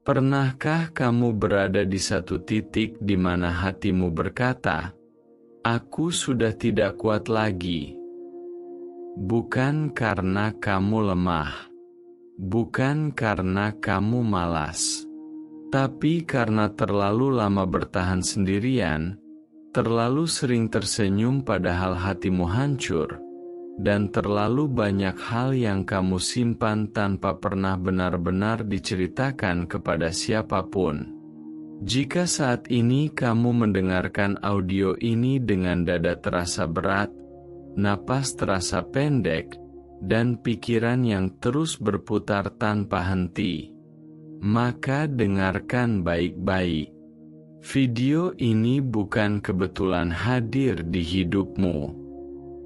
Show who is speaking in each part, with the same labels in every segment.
Speaker 1: Pernahkah kamu berada di satu titik di mana hatimu berkata, "Aku sudah tidak kuat lagi"? Bukan karena kamu lemah, bukan karena kamu malas, tapi karena terlalu lama bertahan sendirian, terlalu sering tersenyum padahal hatimu hancur, dan terlalu banyak hal yang kamu simpan tanpa pernah benar-benar diceritakan kepada siapapun. Jika saat ini kamu mendengarkan audio ini dengan dada terasa berat, napas terasa pendek, dan pikiran yang terus berputar tanpa henti, maka dengarkan baik-baik. Video ini bukan kebetulan hadir di hidupmu.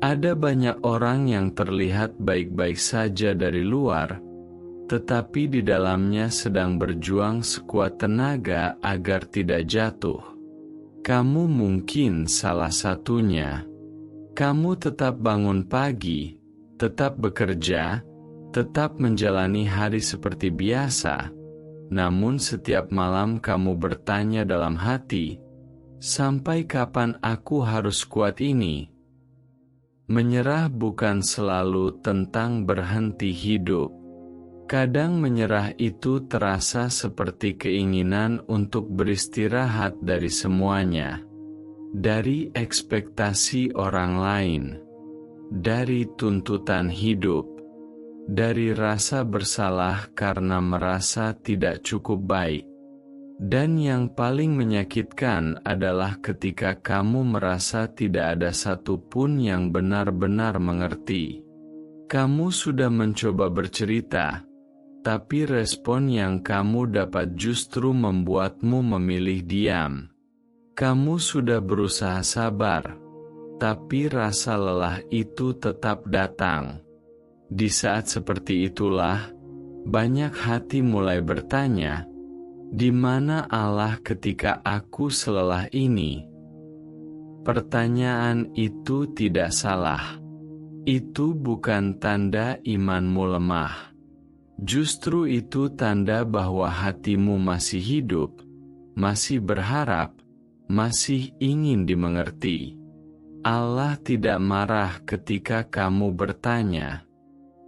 Speaker 1: Ada banyak orang yang terlihat baik-baik saja dari luar, tetapi di dalamnya sedang berjuang sekuat tenaga agar tidak jatuh. Kamu mungkin salah satunya. Kamu tetap bangun pagi, tetap bekerja, tetap menjalani hari seperti biasa, namun setiap malam kamu bertanya dalam hati, "Sampai kapan aku harus kuat ini?" Menyerah bukan selalu tentang berhenti hidup. Kadang menyerah itu terasa seperti keinginan untuk beristirahat dari semuanya. Dari ekspektasi orang lain, dari tuntutan hidup, dari rasa bersalah karena merasa tidak cukup baik. Dan yang paling menyakitkan adalah ketika kamu merasa tidak ada satupun yang benar-benar mengerti. Kamu sudah mencoba bercerita, tapi respon yang kamu dapat justru membuatmu memilih diam. Kamu sudah berusaha sabar, tapi rasa lelah itu tetap datang. Di saat seperti itulah, banyak hati mulai bertanya, "Di mana Allah ketika aku selelah ini?" Pertanyaan itu tidak salah. Itu bukan tanda imanmu lemah. Justru itu tanda bahwa hatimu masih hidup, masih berharap, masih ingin dimengerti. Allah tidak marah ketika kamu bertanya.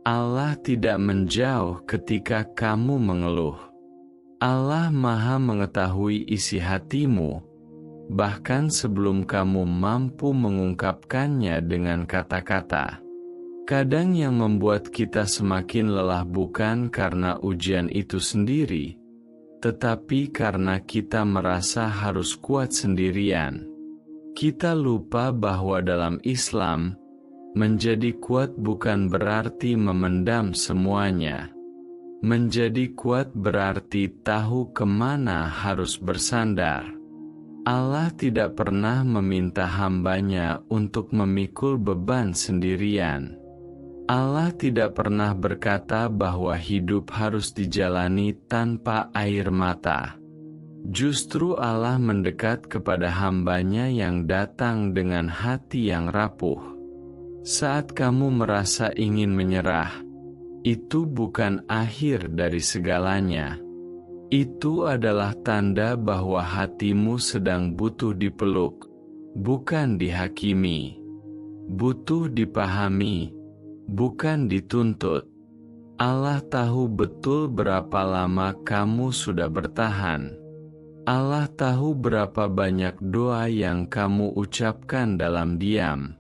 Speaker 1: Allah tidak menjauh ketika kamu mengeluh. Allah Maha mengetahui isi hatimu, bahkan sebelum kamu mampu mengungkapkannya dengan kata-kata. Kadang yang membuat kita semakin lelah bukan karena ujian itu sendiri, tetapi karena kita merasa harus kuat sendirian. Kita lupa bahwa dalam Islam, menjadi kuat bukan berarti memendam semuanya. Menjadi kuat berarti tahu kemana harus bersandar. Allah tidak pernah meminta hambanya untuk memikul beban sendirian. Allah tidak pernah berkata bahwa hidup harus dijalani tanpa air mata. Justru Allah mendekat kepada hambanya yang datang dengan hati yang rapuh. Saat kamu merasa ingin menyerah, itu bukan akhir dari segalanya. Itu adalah tanda bahwa hatimu sedang butuh dipeluk, bukan dihakimi. Butuh dipahami, bukan dituntut. Allah tahu betul berapa lama kamu sudah bertahan. Allah tahu berapa banyak doa yang kamu ucapkan dalam diam.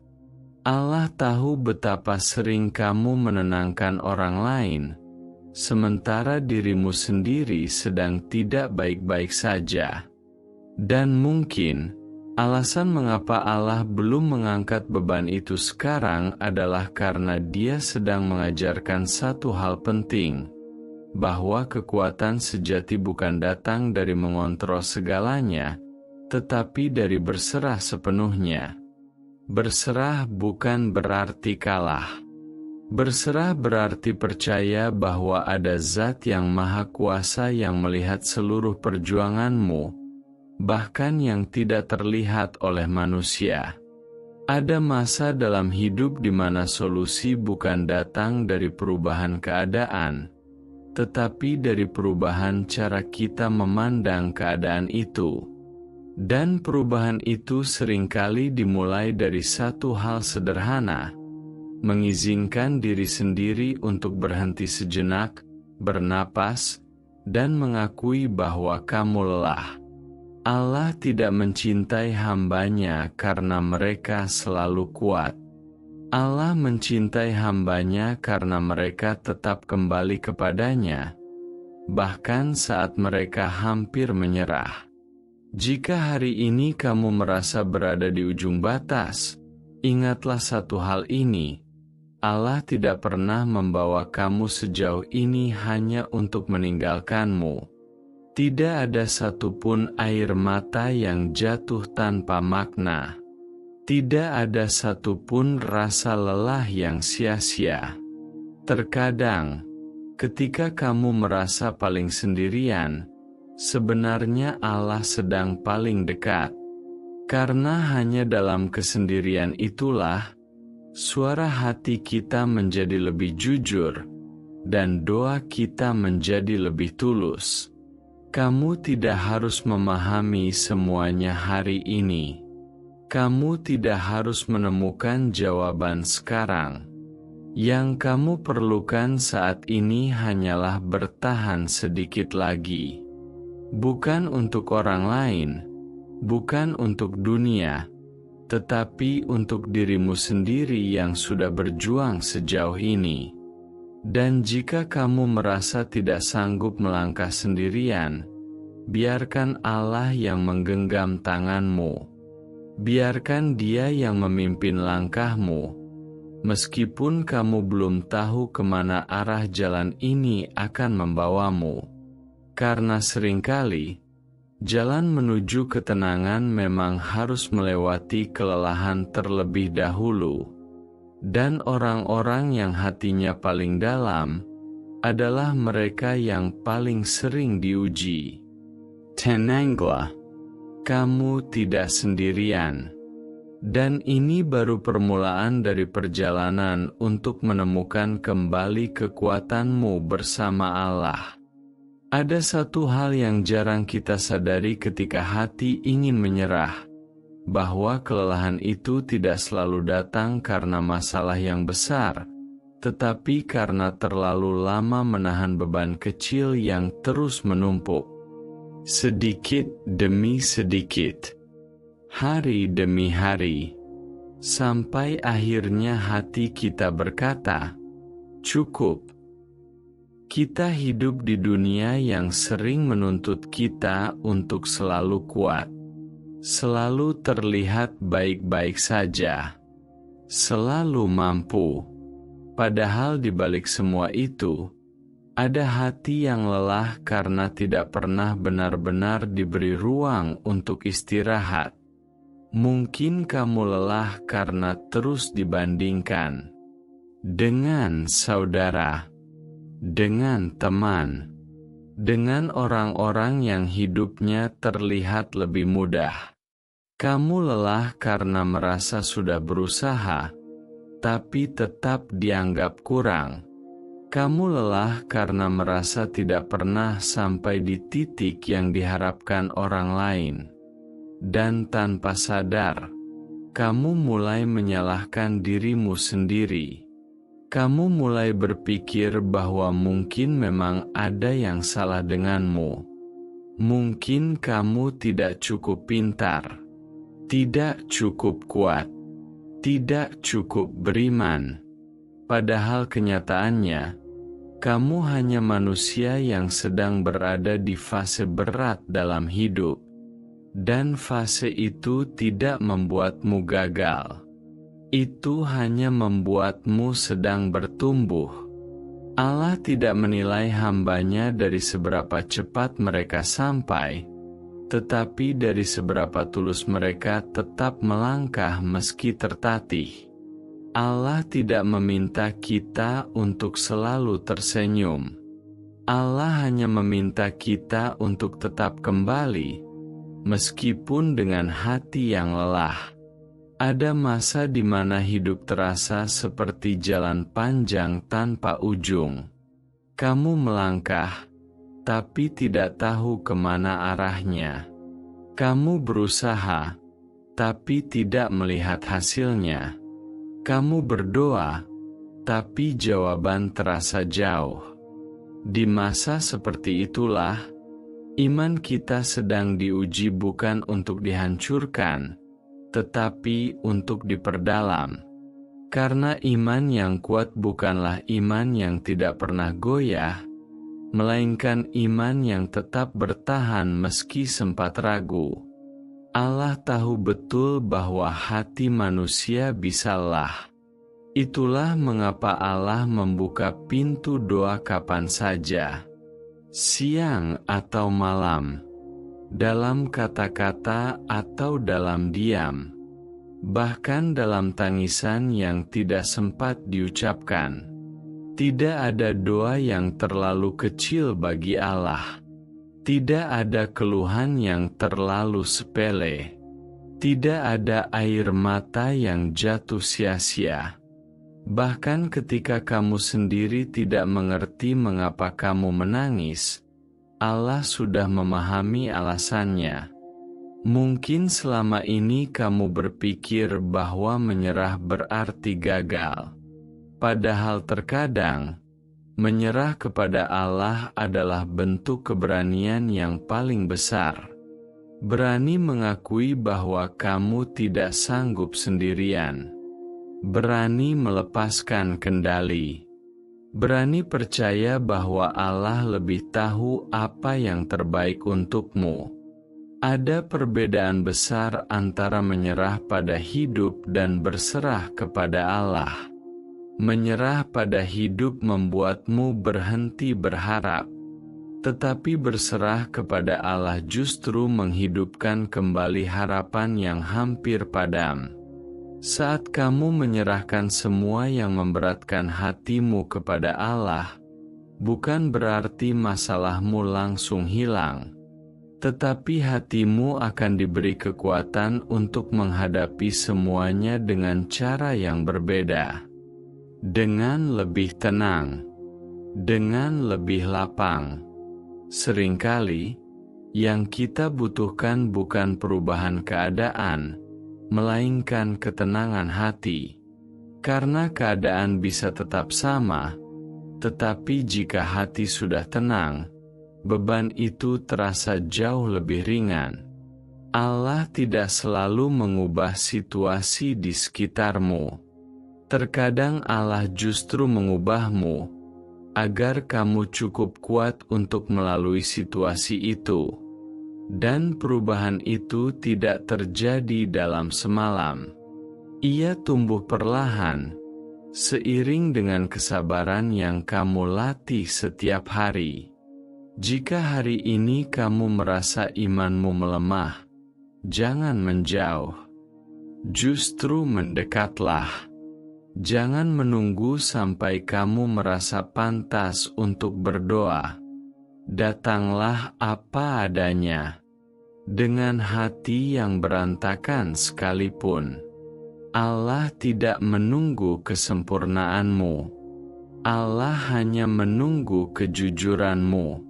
Speaker 1: Allah tahu betapa sering kamu menenangkan orang lain, sementara dirimu sendiri sedang tidak baik-baik saja. Dan mungkin, alasan mengapa Allah belum mengangkat beban itu sekarang adalah karena Dia sedang mengajarkan satu hal penting, bahwa kekuatan sejati bukan datang dari mengontrol segalanya, tetapi dari berserah sepenuhnya. Berserah bukan berarti kalah. Berserah berarti percaya bahwa ada Zat yang Maha Kuasa yang melihat seluruh perjuanganmu, bahkan yang tidak terlihat oleh manusia. Ada masa dalam hidup di mana solusi bukan datang dari perubahan keadaan, tetapi dari perubahan cara kita memandang keadaan itu. Dan perubahan itu seringkali dimulai dari satu hal sederhana, mengizinkan diri sendiri untuk berhenti sejenak, bernapas, dan mengakui bahwa kamu lelah. Allah tidak mencintai hamba-Nya karena mereka selalu kuat. Allah mencintai hamba-Nya karena mereka tetap kembali kepada-Nya, bahkan saat mereka hampir menyerah. Jika hari ini kamu merasa berada di ujung batas, ingatlah satu hal ini: Allah tidak pernah membawa kamu sejauh ini hanya untuk meninggalkanmu. Tidak ada satupun air mata yang jatuh tanpa makna. Tidak ada satupun rasa lelah yang sia-sia. Terkadang, ketika kamu merasa paling sendirian, sebenarnya Allah sedang paling dekat. Karena hanya dalam kesendirian itulah, suara hati kita menjadi lebih jujur, dan doa kita menjadi lebih tulus. Kamu tidak harus memahami semuanya hari ini. Kamu tidak harus menemukan jawaban sekarang. Yang kamu perlukan saat ini hanyalah bertahan sedikit lagi. Bukan untuk orang lain, bukan untuk dunia, tetapi untuk dirimu sendiri yang sudah berjuang sejauh ini. Dan jika kamu merasa tidak sanggup melangkah sendirian, biarkan Allah yang menggenggam tanganmu. Biarkan Dia yang memimpin langkahmu, meskipun kamu belum tahu kemana arah jalan ini akan membawamu. Karena seringkali, jalan menuju ketenangan memang harus melewati kelelahan terlebih dahulu. Dan orang-orang yang hatinya paling dalam, adalah mereka yang paling sering diuji. Tenanglah. Kamu tidak sendirian. Dan ini baru permulaan dari perjalanan untuk menemukan kembali kekuatanmu bersama Allah. Ada satu hal yang jarang kita sadari ketika hati ingin menyerah, bahwa kelelahan itu tidak selalu datang karena masalah yang besar, tetapi karena terlalu lama menahan beban kecil yang terus menumpuk. Sedikit demi sedikit, hari demi hari, sampai akhirnya hati kita berkata, "Cukup." Kita hidup di dunia yang sering menuntut kita untuk selalu kuat, selalu terlihat baik-baik saja, selalu mampu. Padahal di balik semua itu, ada hati yang lelah karena tidak pernah benar-benar diberi ruang untuk istirahat. Mungkin kamu lelah karena terus dibandingkan dengan saudara, dengan teman, dengan orang-orang yang hidupnya terlihat lebih mudah. Kamu lelah karena merasa sudah berusaha, tapi tetap dianggap kurang. Kamu lelah karena merasa tidak pernah sampai di titik yang diharapkan orang lain. Dan tanpa sadar, kamu mulai menyalahkan dirimu sendiri. Kamu mulai berpikir bahwa mungkin memang ada yang salah denganmu. Mungkin kamu tidak cukup pintar, tidak cukup kuat, tidak cukup beriman. Padahal kenyataannya, kamu hanya manusia yang sedang berada di fase berat dalam hidup, dan fase itu tidak membuatmu gagal. Itu hanya membuatmu sedang bertumbuh. Allah tidak menilai hamba-Nya dari seberapa cepat mereka sampai, tetapi dari seberapa tulus mereka tetap melangkah meski tertatih. Allah tidak meminta kita untuk selalu tersenyum. Allah hanya meminta kita untuk tetap kembali, meskipun dengan hati yang lelah. Ada masa di mana hidup terasa seperti jalan panjang tanpa ujung. Kamu melangkah, tapi tidak tahu kemana arahnya. Kamu berusaha, tapi tidak melihat hasilnya. Kamu berdoa, tapi jawaban terasa jauh. Di masa seperti itulah, iman kita sedang diuji bukan untuk dihancurkan, tetapi untuk diperdalam. Karena iman yang kuat bukanlah iman yang tidak pernah goyah, melainkan iman yang tetap bertahan meski sempat ragu. Allah tahu betul bahwa hati manusia bisa lelah. Itulah mengapa Allah membuka pintu doa kapan saja, siang atau malam, dalam kata-kata atau dalam diam, bahkan dalam tangisan yang tidak sempat diucapkan. Tidak ada doa yang terlalu kecil bagi Allah. Tidak ada keluhan yang terlalu sepele. Tidak ada air mata yang jatuh sia-sia. Bahkan ketika kamu sendiri tidak mengerti mengapa kamu menangis, Allah sudah memahami alasannya. Mungkin selama ini kamu berpikir bahwa menyerah berarti gagal. Padahal terkadang, menyerah kepada Allah adalah bentuk keberanian yang paling besar. Berani mengakui bahwa kamu tidak sanggup sendirian. Berani melepaskan kendali. Berani percaya bahwa Allah lebih tahu apa yang terbaik untukmu. Ada perbedaan besar antara menyerah pada hidup dan berserah kepada Allah. Menyerah pada hidup membuatmu berhenti berharap, tetapi berserah kepada Allah justru menghidupkan kembali harapan yang hampir padam. Saat kamu menyerahkan semua yang memberatkan hatimu kepada Allah, bukan berarti masalahmu langsung hilang, tetapi hatimu akan diberi kekuatan untuk menghadapi semuanya dengan cara yang berbeda. Dengan lebih tenang, dengan lebih lapang. Seringkali, yang kita butuhkan bukan perubahan keadaan, melainkan ketenangan hati. Karena keadaan bisa tetap sama, tetapi jika hati sudah tenang, beban itu terasa jauh lebih ringan. Allah tidak selalu mengubah situasi di sekitarmu. Terkadang Allah justru mengubahmu, agar kamu cukup kuat untuk melalui situasi itu. Dan perubahan itu tidak terjadi dalam semalam. Ia tumbuh perlahan, seiring dengan kesabaran yang kamu latih setiap hari. Jika hari ini kamu merasa imanmu melemah, jangan menjauh. Justru mendekatlah. Jangan menunggu sampai kamu merasa pantas untuk berdoa. Datanglah apa adanya, dengan hati yang berantakan sekalipun. Allah tidak menunggu kesempurnaanmu. Allah hanya menunggu kejujuranmu.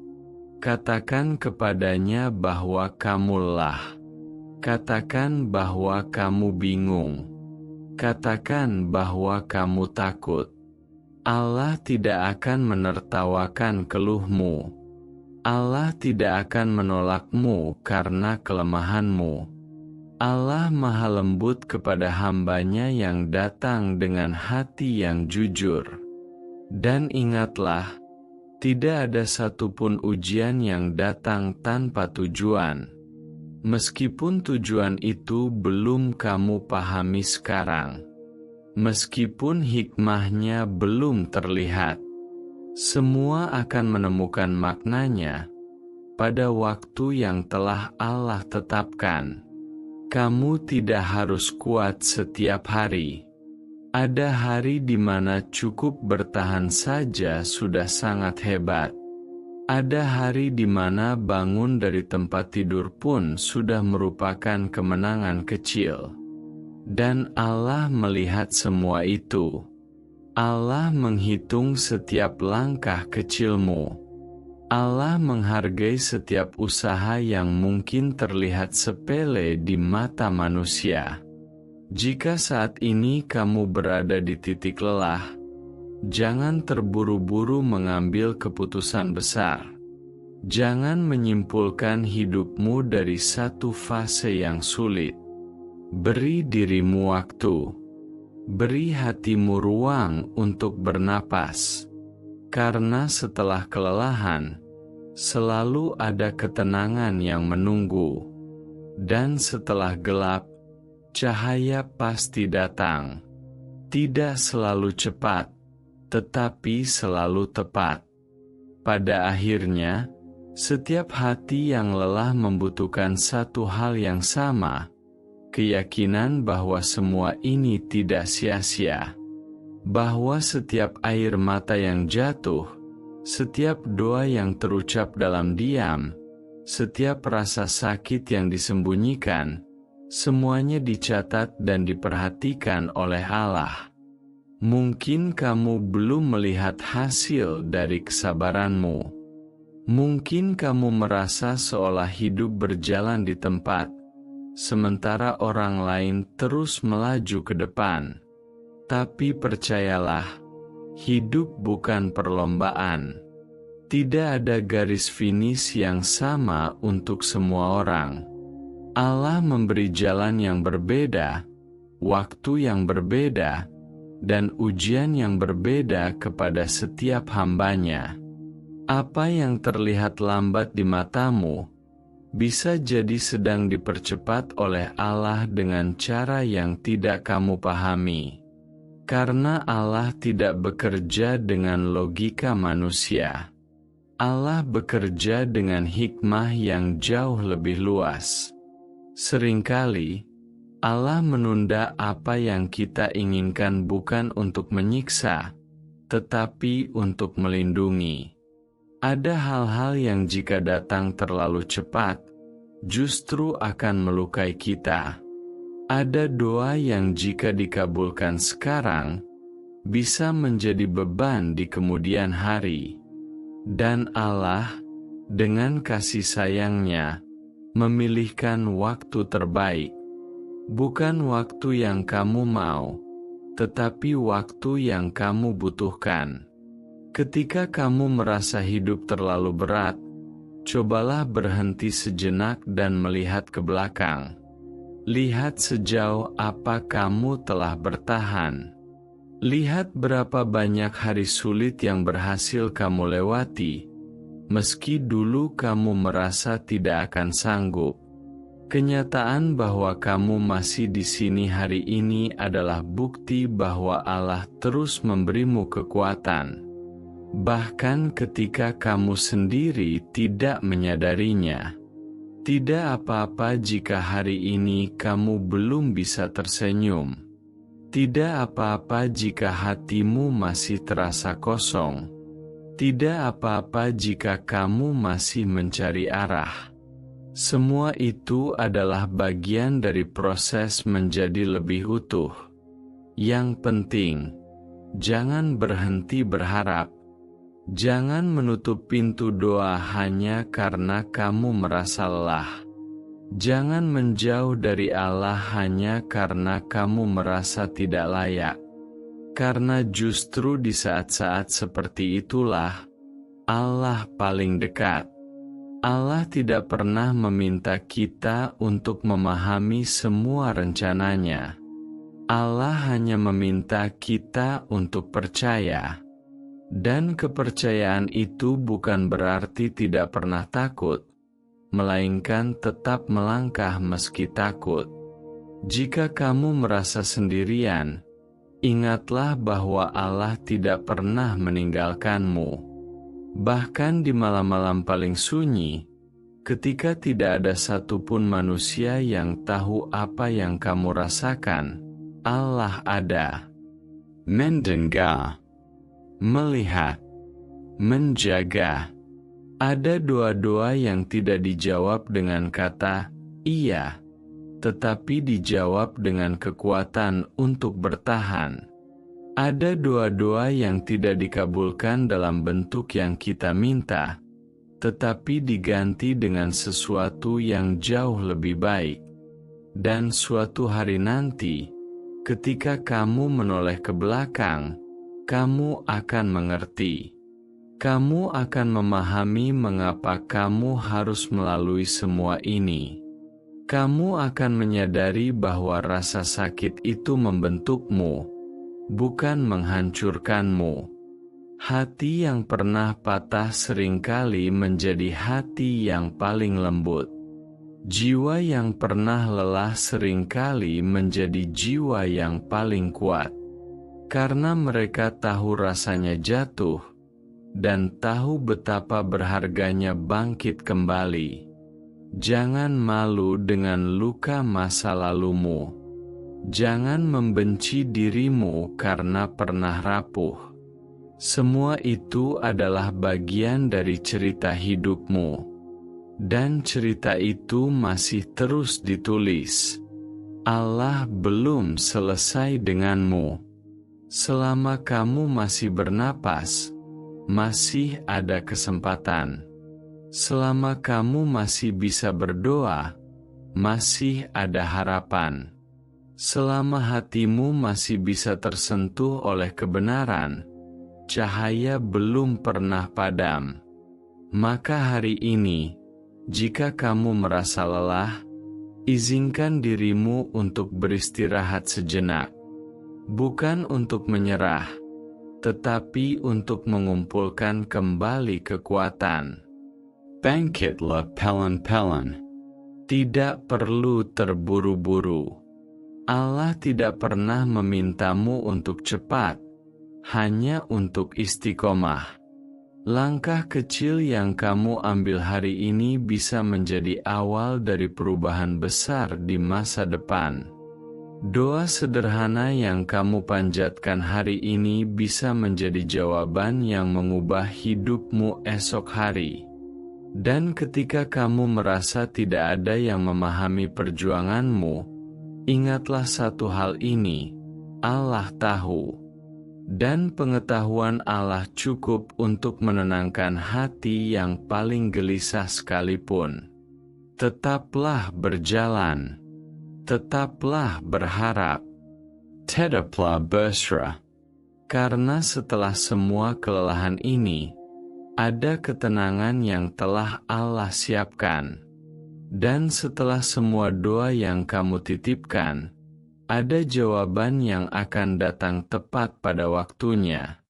Speaker 1: Katakan kepadanya bahwa kamu lelah. Katakan bahwa kamu bingung. Katakan bahwa kamu takut. Allah tidak akan menertawakan keluhmu. Allah tidak akan menolakmu karena kelemahanmu. Allah Maha Lembut kepada hamba-Nya yang datang dengan hati yang jujur. Dan ingatlah, tidak ada satupun ujian yang datang tanpa tujuan. Meskipun tujuan itu belum kamu pahami sekarang, meskipun hikmahnya belum terlihat, semua akan menemukan maknanya pada waktu yang telah Allah tetapkan. Kamu tidak harus kuat setiap hari. Ada hari di mana cukup bertahan saja sudah sangat hebat. Ada hari di mana bangun dari tempat tidur pun sudah merupakan kemenangan kecil. Dan Allah melihat semua itu. Allah menghitung setiap langkah kecilmu. Allah menghargai setiap usaha yang mungkin terlihat sepele di mata manusia. Jika saat ini kamu berada di titik lelah, jangan terburu-buru mengambil keputusan besar. Jangan menyimpulkan hidupmu dari satu fase yang sulit. Beri dirimu waktu. Beri hatimu ruang untuk bernapas. Karena setelah kelelahan, selalu ada ketenangan yang menunggu. Dan setelah gelap, cahaya pasti datang. Tidak selalu cepat, tetapi selalu tepat. Pada akhirnya, setiap hati yang lelah membutuhkan satu hal yang sama, keyakinan bahwa semua ini tidak sia-sia. Bahwa setiap air mata yang jatuh, setiap doa yang terucap dalam diam, setiap rasa sakit yang disembunyikan, semuanya dicatat dan diperhatikan oleh Allah. Mungkin kamu belum melihat hasil dari kesabaranmu. Mungkin kamu merasa seolah hidup berjalan di tempat, sementara orang lain terus melaju ke depan. Tapi percayalah, hidup bukan perlombaan. Tidak ada garis finish yang sama untuk semua orang. Allah memberi jalan yang berbeda, waktu yang berbeda, dan ujian yang berbeda kepada setiap hambanya. Apa yang terlihat lambat di matamu, bisa jadi sedang dipercepat oleh Allah dengan cara yang tidak kamu pahami. Karena Allah tidak bekerja dengan logika manusia. Allah bekerja dengan hikmah yang jauh lebih luas. Seringkali, Allah menunda apa yang kita inginkan bukan untuk menyiksa, tetapi untuk melindungi. Ada hal-hal yang jika datang terlalu cepat, justru akan melukai kita. Ada doa yang jika dikabulkan sekarang, bisa menjadi beban di kemudian hari. Dan Allah, dengan kasih sayangnya, memilihkan waktu terbaik. Bukan waktu yang kamu mau, tetapi waktu yang kamu butuhkan. Ketika kamu merasa hidup terlalu berat, cobalah berhenti sejenak dan melihat ke belakang. Lihat sejauh apa kamu telah bertahan. Lihat berapa banyak hari sulit yang berhasil kamu lewati, meski dulu kamu merasa tidak akan sanggup. Kenyataan bahwa kamu masih di sini hari ini adalah bukti bahwa Allah terus memberimu kekuatan. Bahkan ketika kamu sendiri tidak menyadarinya. Tidak apa-apa jika hari ini kamu belum bisa tersenyum. Tidak apa-apa jika hatimu masih terasa kosong. Tidak apa-apa jika kamu masih mencari arah. Semua itu adalah bagian dari proses menjadi lebih utuh. Yang penting, jangan berhenti berharap. Jangan menutup pintu doa hanya karena kamu merasa lelah. Jangan menjauh dari Allah hanya karena kamu merasa tidak layak. Karena justru di saat-saat seperti itulah, Allah paling dekat. Allah tidak pernah meminta kita untuk memahami semua rencananya. Allah hanya meminta kita untuk percaya. Dan kepercayaan itu bukan berarti tidak pernah takut, melainkan tetap melangkah meski takut. Jika kamu merasa sendirian, ingatlah bahwa Allah tidak pernah meninggalkanmu. Bahkan di malam-malam paling sunyi, ketika tidak ada satupun manusia yang tahu apa yang kamu rasakan, Allah ada. Mendengar, melihat, menjaga. Ada doa-doa yang tidak dijawab dengan kata iya, tetapi dijawab dengan kekuatan untuk bertahan. Ada doa-doa yang tidak dikabulkan dalam bentuk yang kita minta, tetapi diganti dengan sesuatu yang jauh lebih baik. Dan suatu hari nanti, ketika kamu menoleh ke belakang, kamu akan mengerti. Kamu akan memahami mengapa kamu harus melalui semua ini. Kamu akan menyadari bahwa rasa sakit itu membentukmu, bukan menghancurkanmu. Hati yang pernah patah seringkali menjadi hati yang paling lembut. Jiwa yang pernah lelah seringkali menjadi jiwa yang paling kuat. Karena mereka tahu rasanya jatuh, dan tahu betapa berharganya bangkit kembali. Jangan malu dengan luka masa lalumu. Jangan membenci dirimu karena pernah rapuh. Semua itu adalah bagian dari cerita hidupmu. Dan cerita itu masih terus ditulis. Allah belum selesai denganmu. Selama kamu masih bernapas, masih ada kesempatan. Selama kamu masih bisa berdoa, masih ada harapan. Selama hatimu masih bisa tersentuh oleh kebenaran, cahaya belum pernah padam. Maka hari ini, jika kamu merasa lelah, izinkan dirimu untuk beristirahat sejenak. Bukan untuk menyerah, tetapi untuk mengumpulkan kembali kekuatan. Bangkitlah pelan-pelan. Tidak perlu terburu-buru. Allah tidak pernah memintamu untuk cepat, hanya untuk istiqomah. Langkah kecil yang kamu ambil hari ini bisa menjadi awal dari perubahan besar di masa depan. Doa sederhana yang kamu panjatkan hari ini bisa menjadi jawaban yang mengubah hidupmu esok hari. Dan ketika kamu merasa tidak ada yang memahami perjuanganmu, ingatlah satu hal ini: Allah tahu. Dan pengetahuan Allah cukup untuk menenangkan hati yang paling gelisah sekalipun. Tetaplah berjalan. Tetaplah berharap. Tetaplah berserah. Karena setelah semua kelelahan ini, ada ketenangan yang telah Allah siapkan. Dan setelah semua doa yang kamu titipkan, ada jawaban yang akan datang tepat pada waktunya.